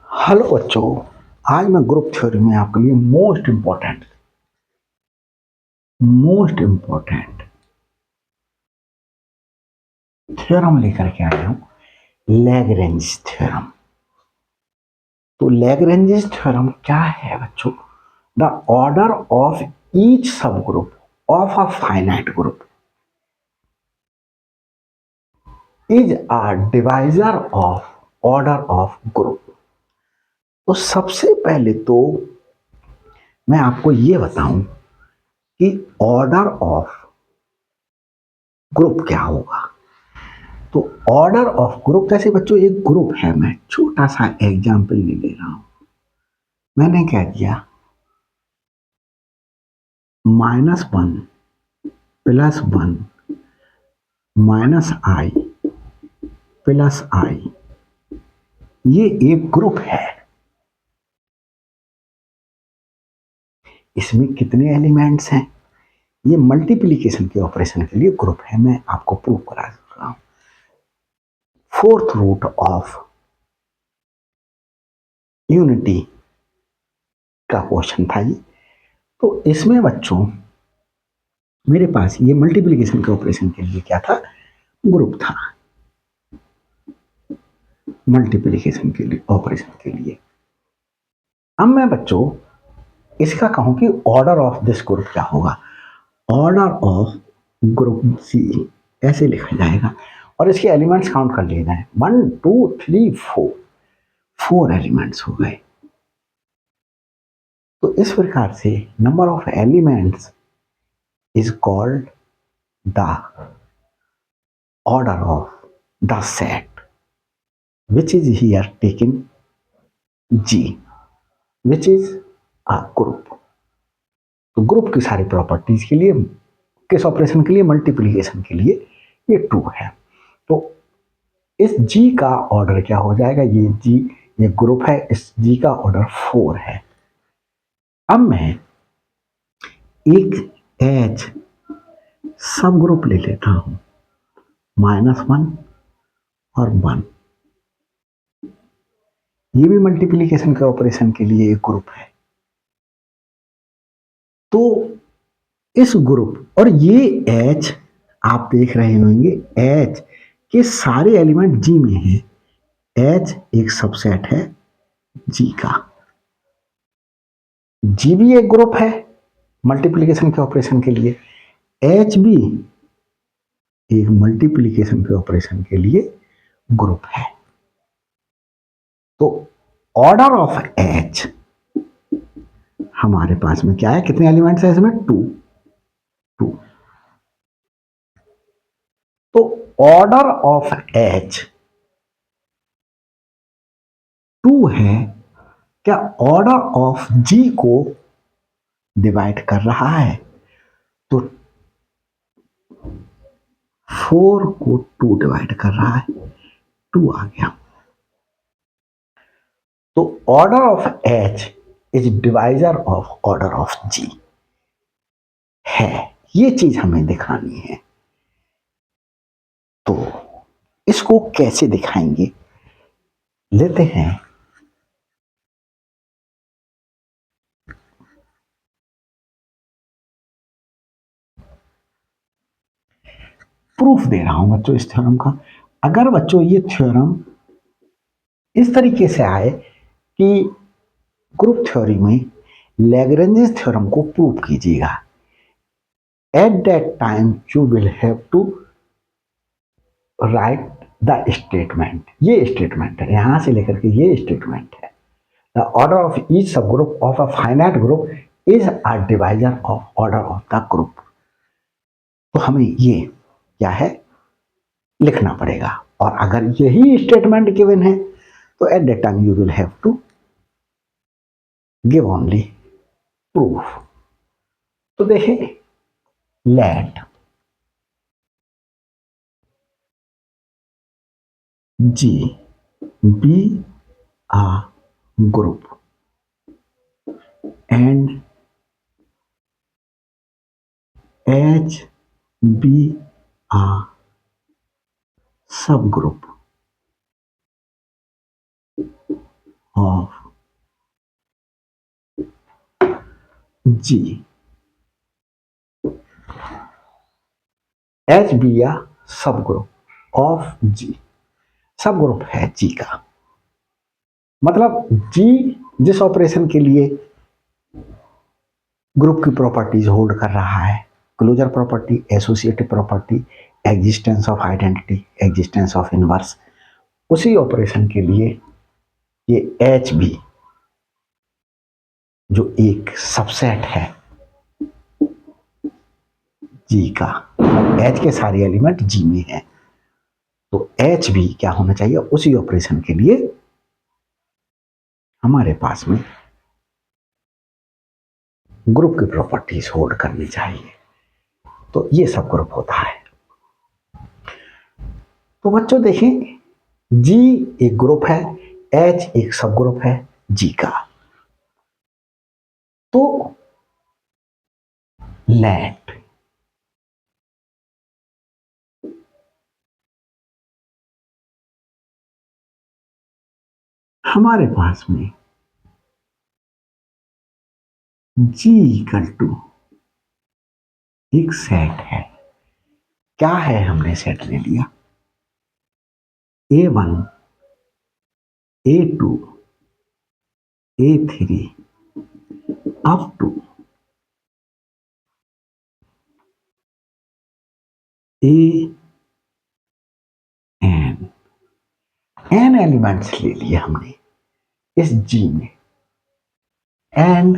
Hello बच्चों। आज मैं ग्रुप थ्योरी में आपके लिए मोस्ट इम्पोर्टेंट थ्योरम लेकर के आया हूं, लैग्रेंज थ्योरम। तो लैग्रेंज थ्योरम क्या है बच्चों? The order of each subgroup of a finite group is a divisor of order of group. तो सबसे पहले तो मैं आपको ये बताऊं कि ऑर्डर ऑफ ग्रुप क्या होगा। तो ऑर्डर ऑफ ग्रुप, जैसे बच्चों एक ग्रुप है, मैं छोटा सा एग्जाम्पल ले रहा हूं। मैंने क्या किया, -1 +1 -i +i, ये एक ग्रुप है। इसमें कितने एलिमेंट्स हैं? ये मल्टीप्लीकेशन के ऑपरेशन के लिए ग्रुप है। मैं आपको प्रूव करा रहा हूं। फोर्थ रूट ऑफ यूनिटी का क्वेश्चन था ये। तो इसमें बच्चों मेरे पास ये मल्टीप्लीकेशन के ऑपरेशन के लिए क्या था, ग्रुप था। मल्टीप्लीकेशन के लिए, ऑपरेशन के लिए। अब मैं बच्चों इसका कहूं कि ऑर्डर ऑफ दिस ग्रुप क्या होगा। ऑर्डर ऑफ ग्रुप सी ऐसे लिखा जाएगा और इसके एलिमेंट्स काउंट कर लिए जाए। 1 2 3 4, 4 एलिमेंट्स हो गए। तो इस प्रकार से number of elements is called the order of the set which is here taken G, which is a group। तो ग्रुप की सारी प्रॉपर्टीज के लिए, किस ऑपरेशन के लिए, मल्टीप्लीकेशन के लिए, ये 2 है। तो इस G का ऑर्डर क्या हो जाएगा, ये G, ये ग्रुप है, इस G का ऑर्डर 4 है। अब मैं एक H सब ग्रुप ले लेता हूं, -1 और 1। ये भी मल्टीप्लीकेशन के ऑपरेशन के लिए एक ग्रुप है। तो इस ग्रुप, और ये H आप देख रहे होंगे, H के सारे एलिमेंट G में हैं। H एक सबसेट है G का। G भी एक ग्रुप है मल्टीप्लीकेशन के ऑपरेशन के लिए। H भी एक मल्टीप्लीकेशन के ऑपरेशन के लिए ग्रुप है। तो ऑर्डर ऑफ H हमारे पास में क्या है, कितने एलिमेंट्स है इसमें, 2 2। तो ऑर्डर ऑफ H 2 है। क्या ऑर्डर ऑफ G को डिवाइड कर रहा है? तो 4 को 2 डिवाइड कर रहा है, 2 आ गया। तो order of H is divisor of order of G है। ये चीज हमें दिखानी है। तो इसको कैसे दिखाएंगे, लेते हैं। प्रूफ दे रहा हूं बच्चों इस थ्योरम का। अगर बच्चों ये थ्योरम इस तरीके से आए कि ग्रुप थ्योरी में लैग्रेंज थ्योरम को प्रूव कीजिएगा, at that time you will have to write the statement. ये स्टेटमेंट है, यहां से लेकर के ये स्टेटमेंट है। The order of each subgroup of a finite group is a divisor of order of the group. तो हमें ये क्या है लिखना पड़ेगा। और अगर यही स्टेटमेंट गिवन है तो at that time you will have to give only proof. तो देखें, let G be a group and H be a subgroup of G. H be या सब ग्रुप ऑफ जी, सब ग्रुप है जी का। मतलब जी जिस ऑपरेशन के लिए ग्रुप की प्रॉपर्टीज होल्ड कर रहा है, closure property, associative property, existence of identity, existence of inverse, उसी ऑपरेशन के लिए ये एच बी जो एक सबसेट है जी का, एच के सारे एलिमेंट जी में है, तो एच भी क्या होना चाहिए, उसी ऑपरेशन के लिए हमारे पास में ग्रुप की प्रॉपर्टीज होल्ड करनी चाहिए। तो ये सब ग्रुप होता है। तो बच्चों देखें, जी एक ग्रुप है, एच एक सब ग्रुप है जी का। तो लेट हमारे पास में जी इक्वल टू एक सेट है। क्या है, हमने सेट ले लिया A1, A2, A3 up to N elements ले लिए हमने इस जी में, and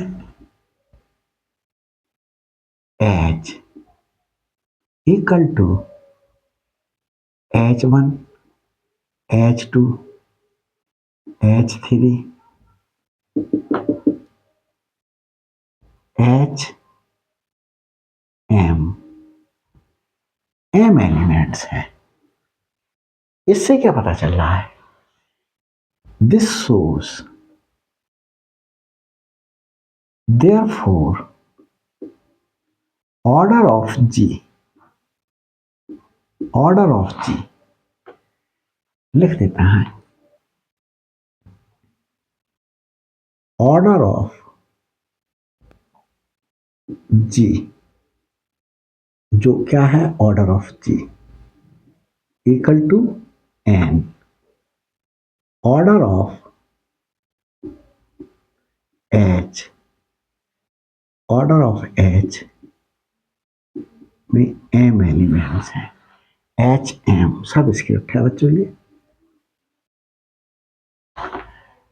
H equal to H1, H2, H3, M elements है। इससे क्या पता चल रहा है, this shows therefore order of G लिख देता है, ऑर्डर ऑफ जी, जो क्या है order of G equal to N, order of H में एम एलिमेंट्स है, एच एम सब स्क्रिप्ट है बच्चों, ये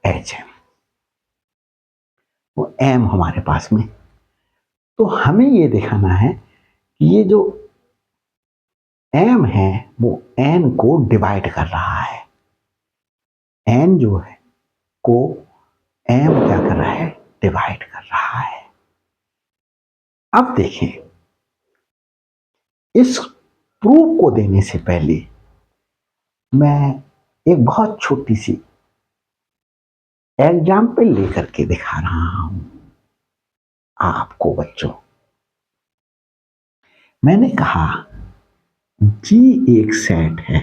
एच एम, वो एम हमारे पास में। तो हमें ये दिखाना है कि ये जो एम है वो एन को डिवाइड कर रहा है, एन जो है को एम क्या कर रहा है, डिवाइड कर रहा है। अब देखें, इस प्रूफ को देने से पहले मैं एक बहुत छोटी सी एग्जाम्पल लेकर के दिखा रहा हूं आपको बच्चों। मैंने कहा जी एक सेट है,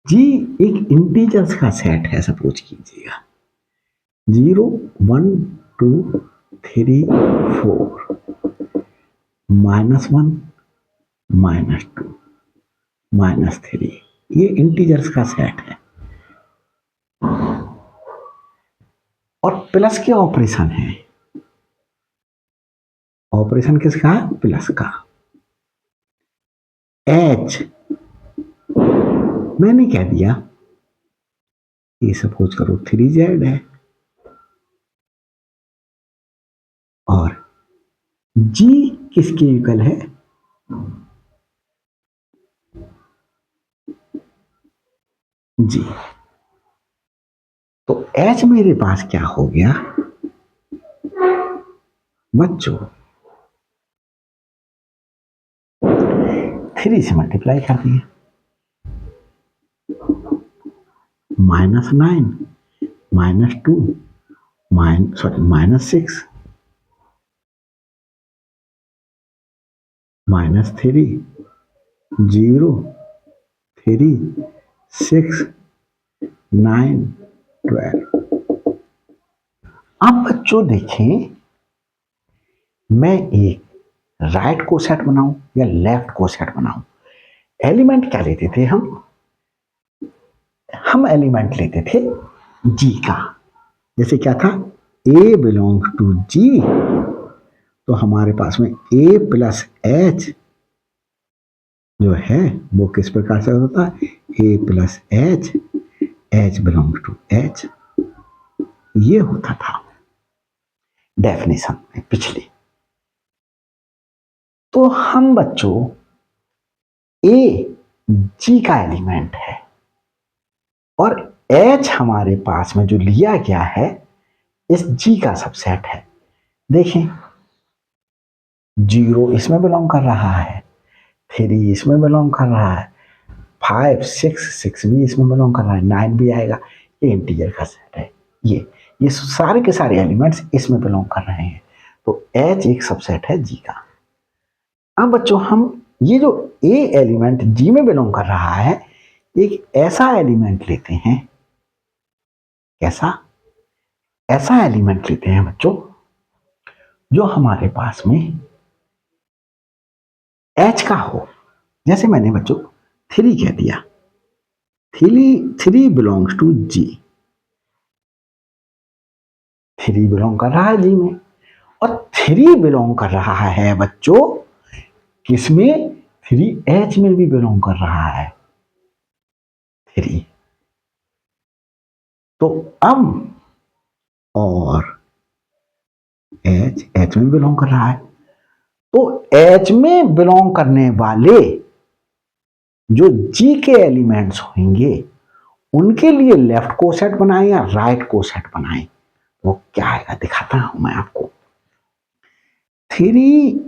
जी एक इंटीजर्स का सेट है, सपोज कीजिएगा 0, 1, 2, 3, 4, -1, -2, -3, ये इंटीजर्स का सेट है। और प्लस के ऑपरेशन है, ऑपरेशन किसका, प्लस का। एच मैंने क्या दिया, ये सपोज करो 3Z है, और जी किसके इक्वल है, जी। तो एच मेरे पास क्या हो गया बच्चों, 3 से मल्टीप्लाई कर दिए, -9, -2, -6, -3, 0, 3, 6, 9, 12। अब बच्चों देखें, मैं एक राइट को सेट बनाऊं या लेफ्ट को सेट बनाऊं। एलिमेंट क्या लेते थे हम एलिमेंट लेते थे जी का। जैसे क्या था, ए बिलोंग्स टू जी, तो हमारे पास में ए प्लस एच जो है वो किस प्रकार से होता है, A plus H, H belongs to H, ये होता था डेफिनेशन में पिछले। तो हम बच्चों, ए जी का एलिमेंट है और एच हमारे पास में जो लिया गया है इस जी का सबसेट है। देखें, 0 इसमें बिलोंग कर रहा है, 3 इसमें बिलोंग कर रहा है, 5 6 भी इसमें बिलोंग कर रहा है, 9 भी आएगा। ये इंटीजर का सेट है। ये सारे के सारे एलिमेंट्स इसमें बिलोंग कर रहे हैं। तो एच एक सबसेट है जी का। अब बच्चों, हम ये जो ए एलिमेंट जी में बिलोंग कर रहा है, एक ऐसा एलिमेंट लेते हैं। कैसा? ऐसा एलिमेंट लेते हैं बच्चों जो हमारे पास में एच का हो। जैसे मैंने बच्चों 3 कह दिया, 3 बिलोंग्स टू जी, 3 बिलोंग कर रहा है जी में। और 3 बिलोंग कर रहा है बच्चों किसमें, 3H में भी बिलोंग कर रहा है 3। तो अब और H में बिलोंग कर रहा है, तो H में बिलोंग करने वाले जो G के एलिमेंट्स होंगे उनके लिए लेफ्ट को सेट बनाएं या राइट को सेट बनाएं, वो क्या आएगा दिखाता हूं मैं आपको। 3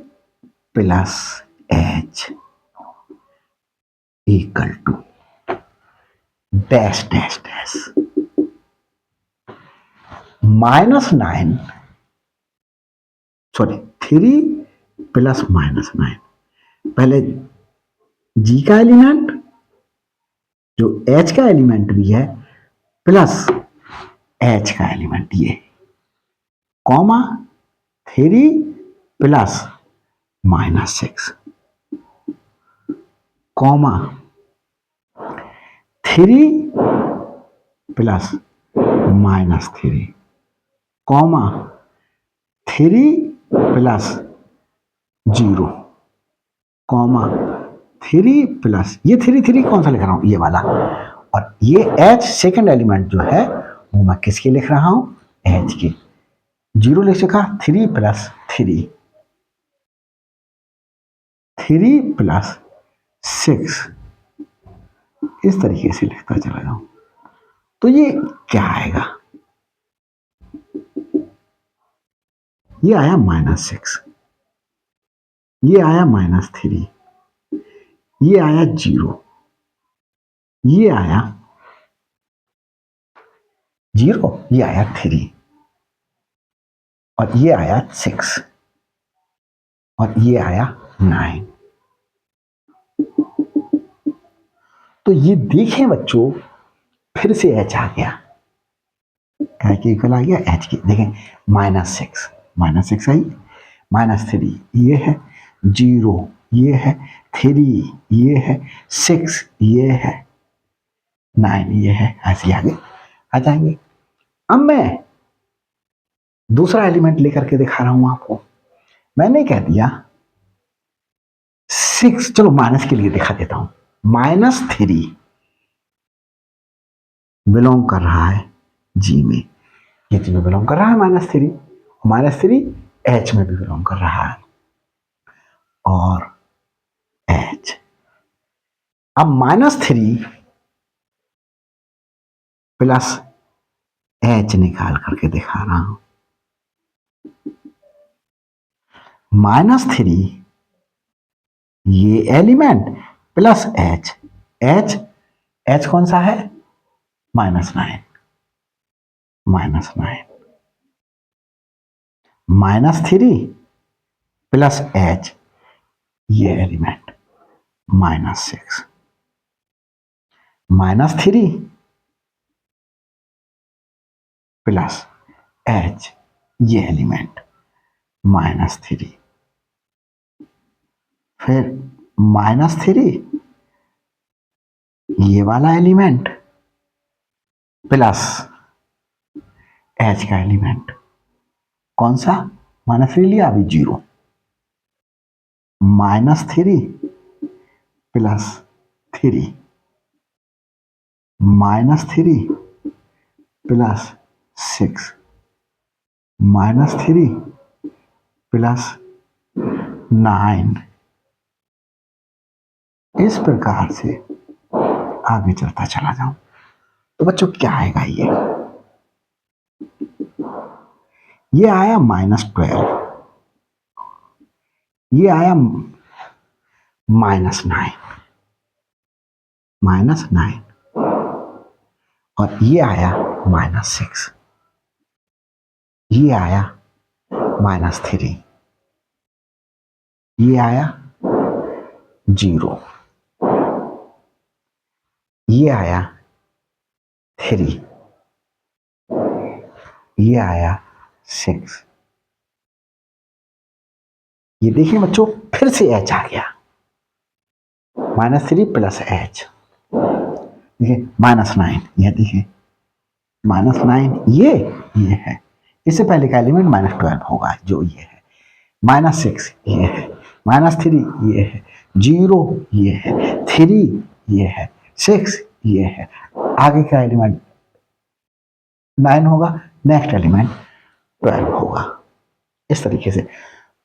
plus H equal to dash dash dash -9, sorry 3 plus -9। पहले जी का एलिमेंट जो एच का एलिमेंट भी है प्लस एच का एलिमेंट ये, comma 3 plus -6, comma 3 plus -3, comma 3 plus 0, comma 3 plus, ये 3 कौन सा लिख रहा हूं, ये वाला। और ये एच सेकेंड एलिमेंट जो है वो मैं किसके लिख रहा हूं, एच के। 0 लिख चुका, 3 प्लस 3, 3 प्लस 6, इस तरीके से लिखता चला जाऊं। तो ये क्या आएगा, ये आया -6, ये आया -3, ये आया 0, ये आया 0, ये आया 3 और ये आया 6 और ये आया 9। तो ये देखें बच्चों, फिर से एच आ गया, क्या के इक्वल आ गया एच के। देखें -6 आई, -3 ये है, 0 ये है, 3 ये है, 6 ये है, 9 ये है, ऐसे आगे आ जाएंगे। अब मैं दूसरा एलिमेंट लेकर के दिखा रहा हूं आपको। मैंने कह दिया 6, चलो माइनस के लिए दिखा देता हूं। -3 बिलोंग कर रहा है जी में, ये जी में बिलोंग कर रहा है -3 एच में भी बिलोंग कर रहा है, और एच। अब -3 प्लस एच निकाल करके दिखा रहा हूं। -3 ये एलिमेंट प्लस एच, एच कौन सा है, -9, -3 प्लस एच ये एलिमेंट -6, -3 प्लस एच ये एलिमेंट -3, फिर -3 ये वाला एलिमेंट प्लस एच का एलिमेंट, कौन सा? -3 लिया, अभी 0, -3 प्लस 3, -3 प्लस 6, -3 प्लस 9। इस प्रकार से आगे चलता चला जाऊं तो बच्चों क्या आएगा? ये आया -12, ये आया -9 और ये आया -6, ये आया -3, ये आया 0, ये आया 3, ये आया 6। ये देखिए बच्चों, फिर से एच आ गया, -3 प्लस एच, देखिए -9, ये देखिए -9 ये है, इससे पहले का एलिमेंट -12 होगा जो ये है, -6 ये है, -3 ये है, 0 ये है, 3 ये है, 6 ये है, आगे का एलिमेंट 9 होगा, नेक्स्ट एलिमेंट 12 होगा, इस तरीके से।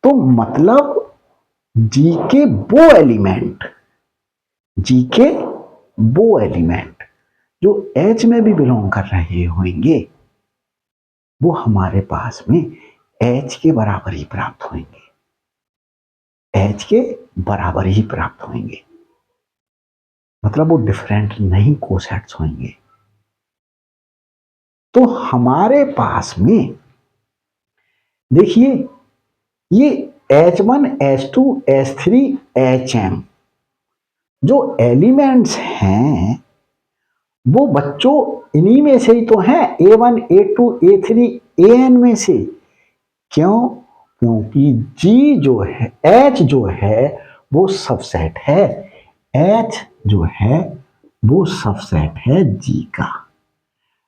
तो मतलब जी के वो एलिमेंट जो एच में भी बिलोंग कर रहे होंगे वो हमारे पास में एच के बराबर ही प्राप्त होंगे, एच के बराबर ही प्राप्त होंगे, मतलब वो डिफरेंट नहीं कोसेट्स होंगे। तो हमारे पास में देखिए ये H1, H2, H3, HM जो एलिमेंट्स हैं वो बच्चों इन्हीं में से ही तो हैं, A1, A2, A3, AN में से। क्यों? क्योंकि G जो है, H जो है वो सबसेट है, H जो है वो सबसेट है G का।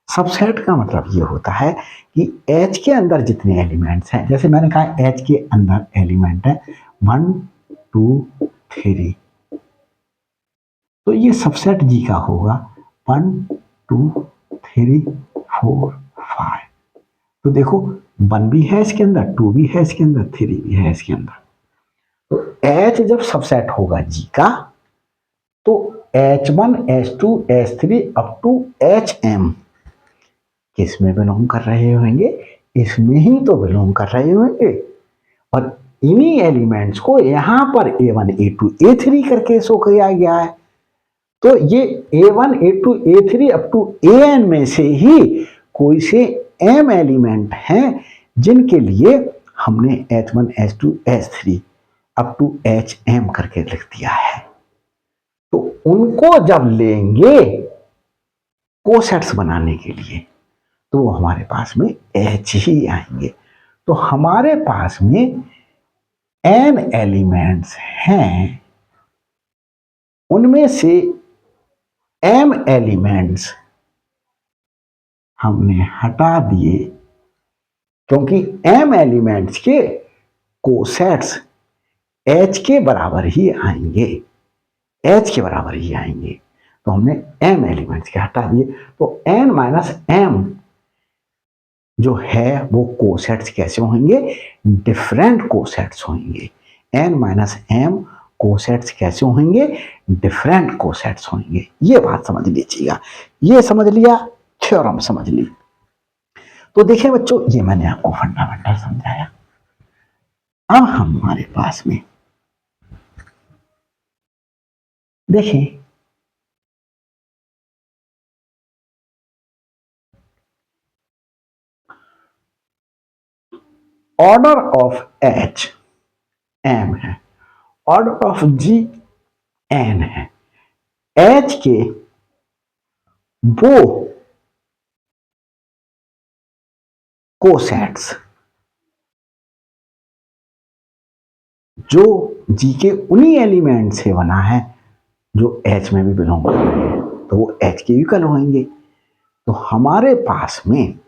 सबसेट का मतलब ये होता है कि H के अंदर जितने एलिमेंट्स हैं, जैसे मैंने कहा H के अंदर एलिमेंट है 1, 2, 3, तो ये सबसेट G का होगा 1, 2, 3, 4, 5। तो देखो 1 भी है इसके अंदर, 2 भी है इसके अंदर, 3 भी है इसके अंदर। तो H जब सबसेट होगा G का तो H1, H2, H3 up to HM किस में बिलोंग कर रहे होंगे? इसमें ही तो बिलोंग कर रहे होंगे। और इन्हीं एलिमेंट्स को यहां पर A1, A2, A3 करके शो किया गया है। तो ये A1, A2, A3 up to AN में से ही कोई से M एलिमेंट हैं जिनके लिए हमने H1, H2, H3 up to HM करके लिख दिया है। तो उनको जब लेंगे कोसेट्स बनाने के लिए तो वो हमारे पास में H ही आएंगे। तो हमारे पास में N एलिमेंट्स हैं, उनमें से M एलिमेंट्स हमने हटा दिए क्योंकि M एलिमेंट्स के कोसेट्स H के बराबर ही आएंगे, H के बराबर ही आएंगे। तो हमने M एलिमेंट्स के हटा दिए। तो N माइनस M जो है वो कोसेट्स कैसे होंगे? डिफरेंट कोसेट्स होंगे। N माइनस M कोसेट्स कैसे होंगे? डिफरेंट कोसेट्स होंगे। ये बात समझ लीजिएगा, ये समझ लिया, थ्योरम समझ ली। तो देखिए बच्चों, ये मैंने आपको फंडामेंटल समझाया। अब हमारे पास में देखिए ऑर्डर ऑफ H M है, ऑर्डर ऑफ G N है। H के वो कोसेट्स जो जी के उन्हीं एलिमेंट से बना है जो एच में भी बिलोंग कर रहे हैं, तो वो एच के इक्वल होंगे। तो हमारे पास में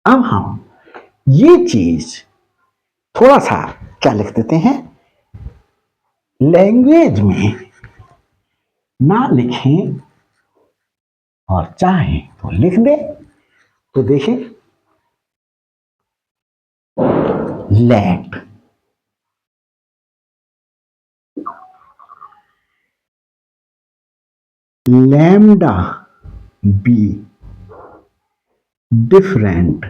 अब हम ये चीज थोड़ा सा क्या लिख देते हैं, लैंग्वेज में ना लिखें और चाहें तो लिख दें। तो देखें, let lambda be different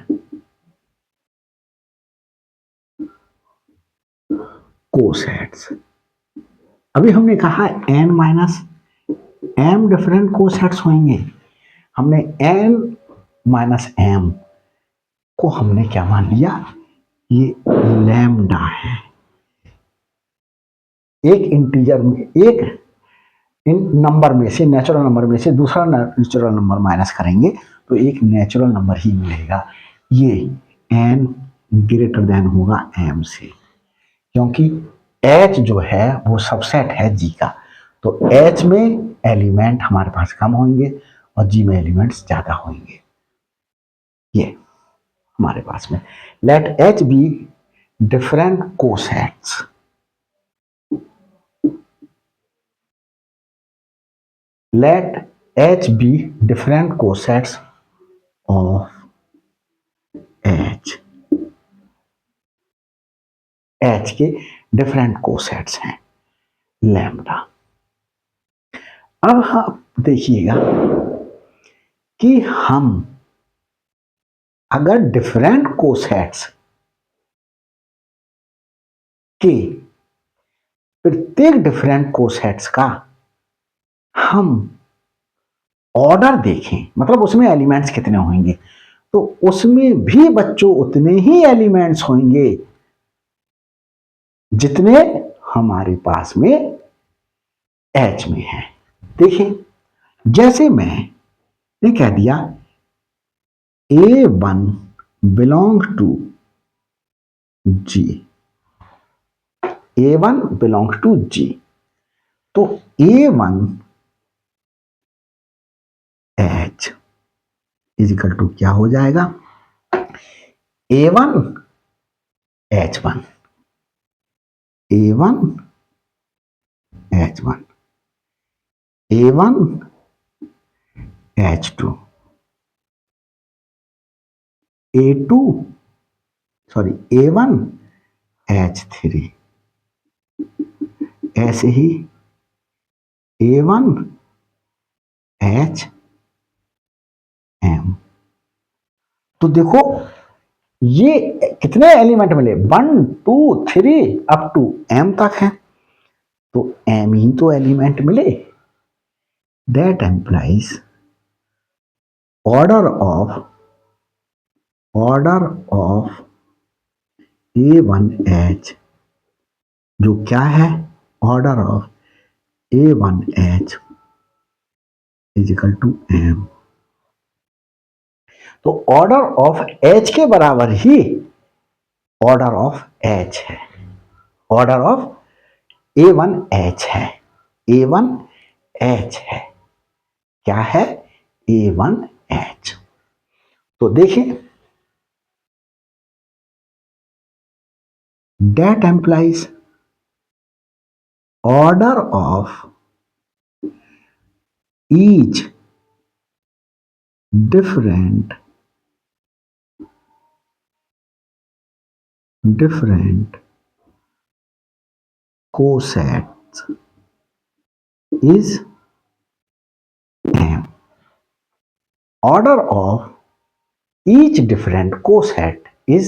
cosets. अभी हमने कहा n minus m different cosets होंगे। हमने n माइनस m को हमने क्या मान लिया, ये लैम्डा है। एक इंटीजर में, एक इन नंबर में से, नेचुरल नंबर में से दूसरा नेचुरल नंबर माइनस करेंगे तो एक नेचुरल नंबर ही मिलेगा। ये n ग्रेटर देन होगा m से, क्योंकि h जो है वो सबसेट है g का। तो h में एलिमेंट हमारे पास कम होंगे और g में एलिमेंट्स ज्यादा होंगे। ये हमारे पास में let h be different cosets. Let H be different cosets of H. H के डिफरेंट कोसेट्स हैं लैम्डा। अब आप देखिएगा कि हम अगर डिफरेंट कोसेट्स के प्रत्येक डिफरेंट कोसेट्स का हम ऑर्डर देखें, मतलब उसमें एलिमेंट्स कितने होंगे, तो उसमें भी बच्चों उतने ही एलिमेंट्स होंगे जितने हमारे पास में H में है। देखिए, जैसे मैंने कह दिया A1 belong to G, A1 belong to G, तो A1 H इजिकल टू क्या हो जाएगा, A1 H1, A1 H1, A1 H2, A2 sorry A1 H3, ऐसे ही A1 HM। तो देखो ये कितने एलिमेंट मिले, 1 2 3 अप टू M तक है, तो M ही तो एलिमेंट मिले। That employees order of A1H जो क्या है, order of A1H is equal to M। तो ऑर्डर ऑफ H के बराबर ही ऑर्डर ऑफ H है, ऑर्डर ऑफ A1H है, A1H है, क्या है, A1H। तो देखिए, that implies order of each different cosets is M. Order of each different coset is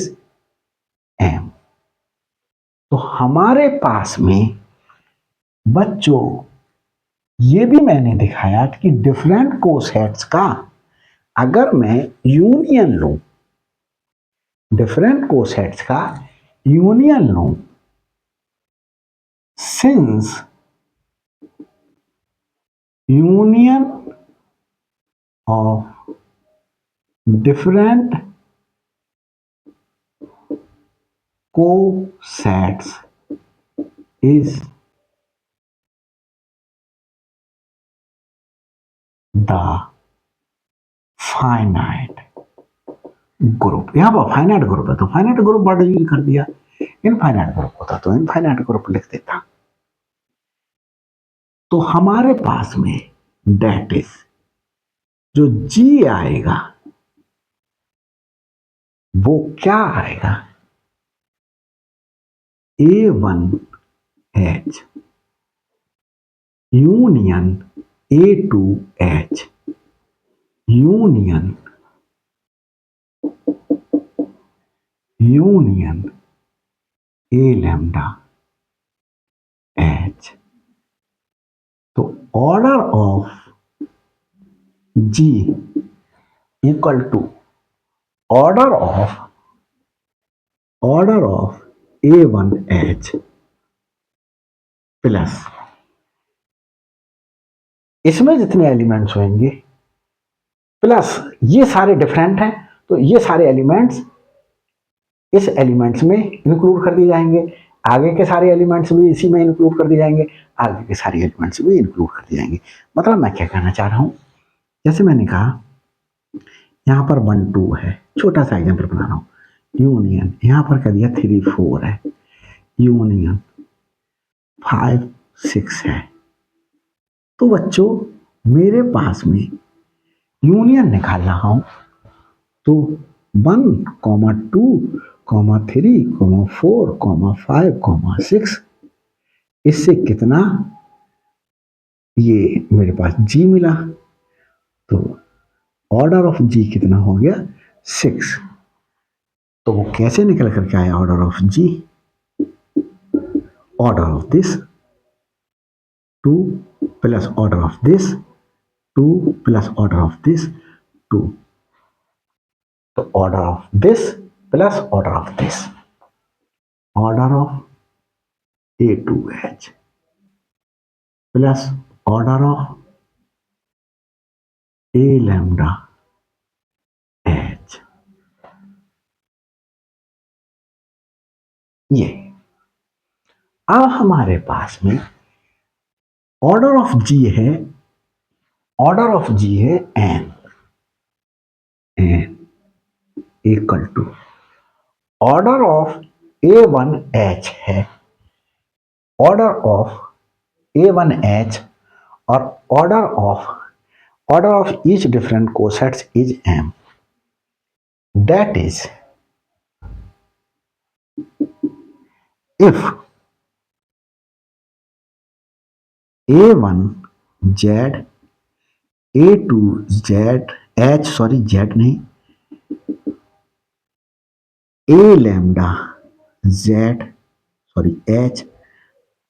M. तो हमारे पास में बच्चों ये भी मैंने दिखाया कि डिफरेंट कोसेट्स का अगर मैं यूनियन लूं, डिफरेंट कोसेट्स का यूनियन लूं, since union of different co-sets is the finite group. यहां पर फाइनाइट ग्रुप है तो फाइनाइट ग्रुप वर्ड यूज कर दिया। इनफाइनाइट ग्रुप होता तो इनफाइनाइट ग्रुप लिख देता। तो हमारे पास में डेट इज जो जी आएगा वो क्या आएगा, A1H union A2H union A lambda H। तो order of G equal to order of A1H plus इसमें जितने एलिमेंट्स होंगे प्लस ये सारे डिफरेंट हैं तो ये सारे एलिमेंट्स इस एलिमेंट्स में इंक्लूड कर दिए जाएंगे, आगे के सारे एलिमेंट्स भी इसी में इंक्लूड कर दिए जाएंगे, आगे के सारे एलिमेंट्स भी इंक्लूड कर दिए जाएंगे। मतलब मैं क्या कहना चाह रहा हूं, जैसे मैंने कहा यहां पर 1 2 है, छोटा सा एग्जांपल बना रहा हूं, यूनियन यहां पर कर दिया 3 4 है, यूनियन 5 6 है। तो बच्चों मेरे पास में यूनियन निकाल रहा हूं तो 1 2 3 4 5 6 इससे कितना ये मेरे पास जी मिला तो ऑर्डर ऑफ जी कितना हो गया 6। तो वो कैसे निकल करके आया order of G, order of this 2 plus order of this 2 plus order of this 2। तो order of this plus order of this, order of A2H plus order of A lambda H। ये अब हमारे पास में ऑर्डर ऑफ जी है, order of G है n equal to order of A1H है, order of A1H और order of each different cosets is m। That is if A1Z A2Z H sorry Z नहीं A lambda Z sorry H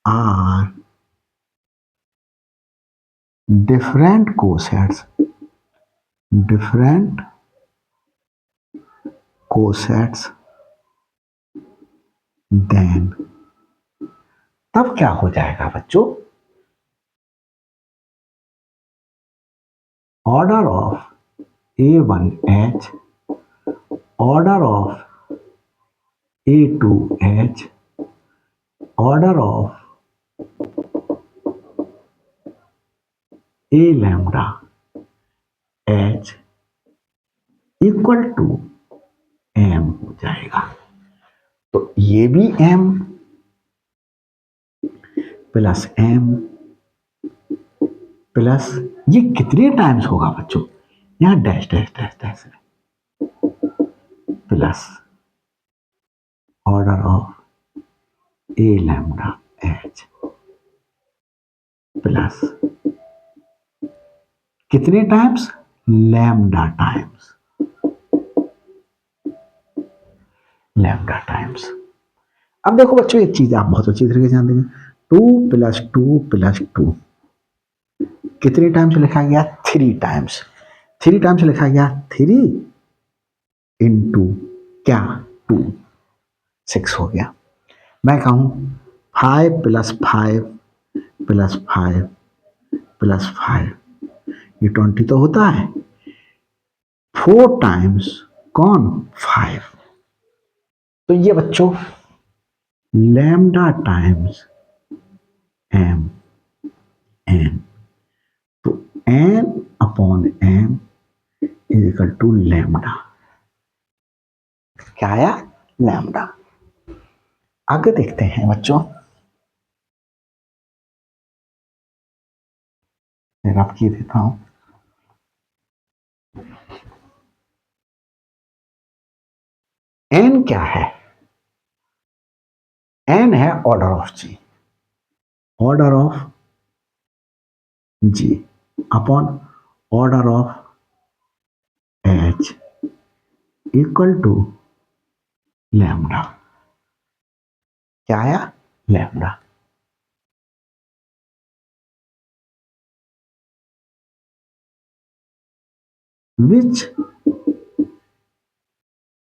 are different cosets then तब क्या हो जाएगा बच्चों, order of A1H order of A2H order of A lambda H equal to m हो जाएगा। तो ये भी m प्लस m प्लस ये कितने टाइम्स होगा बच्चों, यहां dash dash dash dash plus order of A lambda H plus कितने times, lambda times, lambda times. अब देखो बच्चों एक चीज आप बहुत अच्छी तरीके से जानते हैं, 2 प्लस 2 प्लस 2 कितने टाइम्स लिखा गया, 3 टाइम्स। 3 टाइम्स लिखा गया 3 इंटू क्या 2 6 हो गया। मैं कहूं 5 प्लस 5 प्लस 5 +5, ये 20 तो होता है। 4 टाइम्स कौन 5, तो ये बच्चों लैम्डा टाइम्स m n, तो n/m is equal to lambda. क्या आया? लैम्डा। आगे देखते हैं बच्चों, आप ये देता हूं, n क्या है? n है order of G, order of G upon order of h equal to lambda. क्या आया? Lambda. Which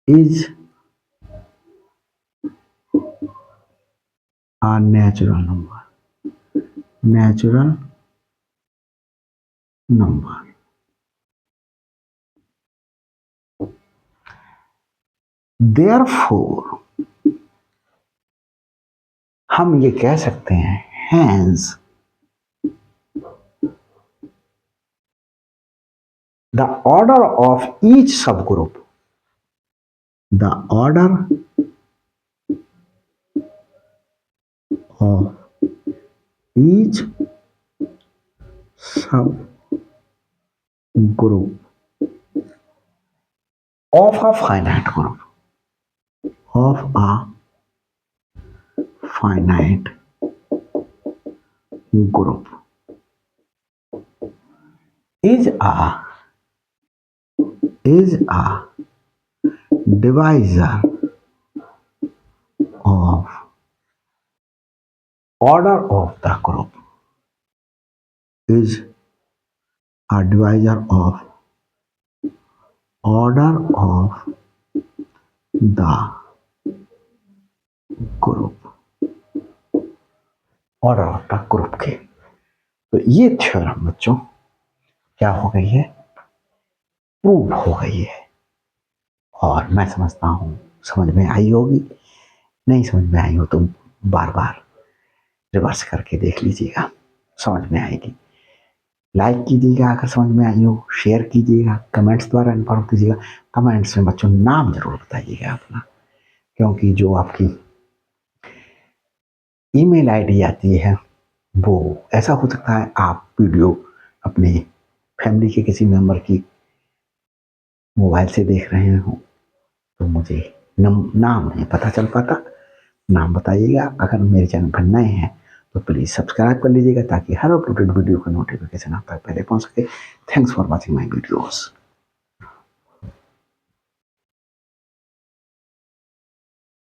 is a natural number, natural number। Therefore हम ये कह सकते हैं hence the order of each subgroup, the order of each subgroup of a finite group, of a finite group is a divisor of order of the group, is a divisor of order of the group, order of the group के। तो ये theorem बच्चों क्या हो गई है? Prove हो गई है। और मैं समझता हूं समझ में आई होगी, नहीं समझ में आई हो तो बार बार रिवर्स करके देख लीजिएगा, समझ में आएगी। लाइक कीजिएगा अगर समझ में आई हो, शेयर कीजिएगा, कमेंट्स द्वारा इन्फॉर्म कीजिएगा। कमेंट्स में बच्चों नाम जरूर बताइएगा अपना, क्योंकि जो आपकी ईमेल आईडी आती है वो ऐसा हो सकता है आप वीडियो अपने फैमिली के किसी मेंबर की मोबाइल से देख रहे हो तो मुझे नाम नहीं पता चल पाता। नाम बताइएगा। अगर मेरे चैनल पर नए हैं तो प्लीज़ सब्सक्राइब कर लीजिएगा ताकि हर अपलोडेड वीडियो का नोटिफिकेशन आप तक पहले पहुंच सके। Thanks for watching my videos.